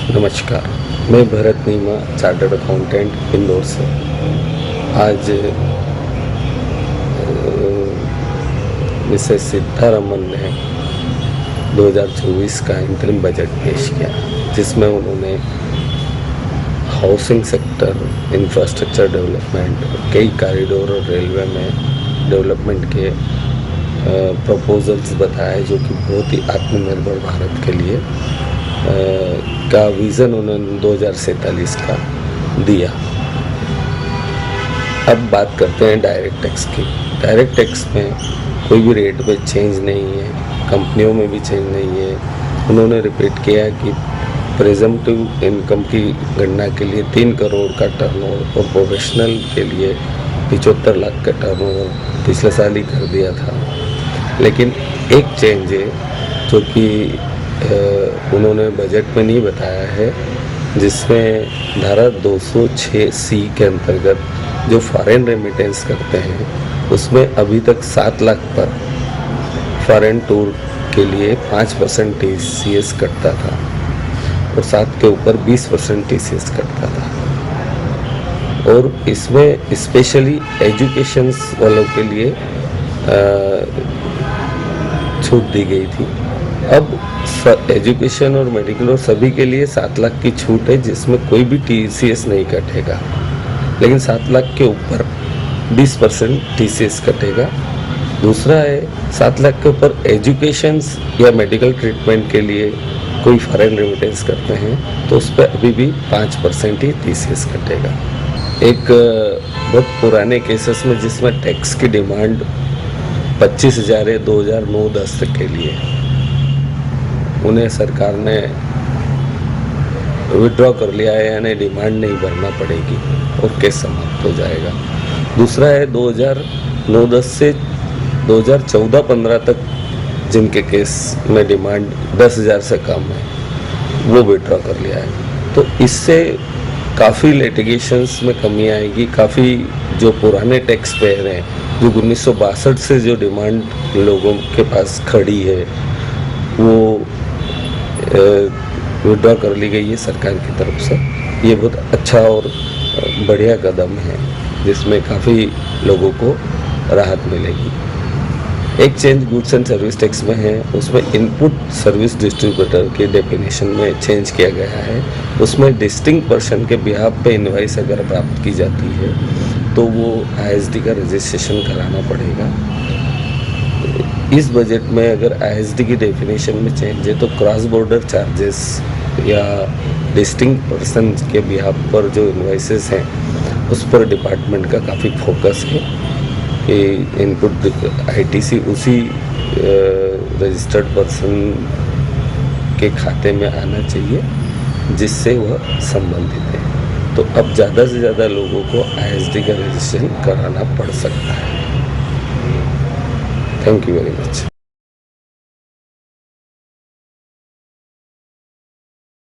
नमस्कार, मैं भरत नीमा, chartered accountant Indore से। आज मिसेस सीतारमन ने 2024 का इंतरिम बजट पेश किया, जिसमें उन्होंने हाउसिंग सेक्टर, इंफ्रास्ट्रक्चर डेवलपमेंट, कई कॉरिडोर और रेलवे में डेवलपमेंट के प्रपोजल्स बताए, जो कि बहुत ही आत्मनिर्भर भारत के लिए का विज़न उन्होंने 2047 का दिया। अब बात करते हैं डायरेक्ट टैक्स की। डायरेक्ट टैक्स में कोई भी रेट में चेंज नहीं है, कंपनियों में भी चेंज नहीं है। उन्होंने रिपीट किया कि प्रेजम्पटिव इनकम की गणना के लिए 3 करोड़ का टर्नओवर और प्रोफेशनल के लिए 75 लाख का टर्नओवर पिछले साल ही कर दिया था। लेकिन एक चेंज है जो कि उन्होंने बजट में नहीं बताया है, जिसमें धारा 206C के अंतर्गत जो फॉरेन रेमिटेंस करते हैं, उसमें अभी तक 7 लाख पर फॉरेन टूर के लिए 5% TCS कटता था और 7 के ऊपर 20% TCS कटता था। और इसमें स्पेशली एजुकेशन वालों के लिए छूट दी गई थी। अब एजुकेशन और मेडिकल और सभी के लिए 7 लाख की छूट है, जिसमें कोई भी TCS नहीं कटेगा। लेकिन 7 लाख के ऊपर 20% TCS कटेगा। दूसरा है 7 लाख के ऊपर एजुकेशन या मेडिकल ट्रीटमेंट के लिए कोई फॉरेन रेमिटेंस करते हैं तो उस पर अभी भी 5% ही TCS कटेगा। एक बहुत पुराने केसेस में जिसमें टैक्स की डिमांड 25,000 है 2009-10 के लिए, उन्हें सरकार ने विड्रॉ कर लिया है, यानी डिमांड नहीं भरना पड़ेगी और केस समाप्त हो जाएगा। दूसरा है 2009-10 से 2014-15 तक जिनके केस में डिमांड 10,000 से कम है, वो विड्रॉ कर लिया है। तो इससे काफ़ी लिटिगेशंस में कमी आएगी। काफ़ी जो पुराने टैक्स पेयर हैं, जो 1962 से जो डिमांड लोगों के पास खड़ी है, वो विड्रॉ कर ली गई है सरकार की तरफ से। ये बहुत अच्छा और बढ़िया कदम है, जिसमें काफ़ी लोगों को राहत मिलेगी। एक change goods and service tax में है, उसमें इनपुट सर्विस डिस्ट्रीब्यूटर की डेफिनेशन में चेंज किया गया है। उसमें डिस्टिंक्ट पर्सन के बिहाफ पे इनवाइस अगर प्राप्त की जाती है तो वो ISD का रजिस्ट्रेशन कराना पड़ेगा। इस बजट में अगर ISD की डेफिनेशन में चेंज है तो क्रॉस बॉर्डर चार्जेस या डिस्टिंक्ट पर्सन के बिहाफ पर जो इनवाइसेस हैं, उस पर डिपार्टमेंट का काफ़ी फोकस है कि इनपुट ITC उसी रजिस्टर्ड पर्सन के खाते में आना चाहिए जिससे वह संबंधित है। तो अब ज़्यादा से ज़्यादा लोगों को ISD का रजिस्ट्रेशन कराना पड़ सकता है। Thank you very much.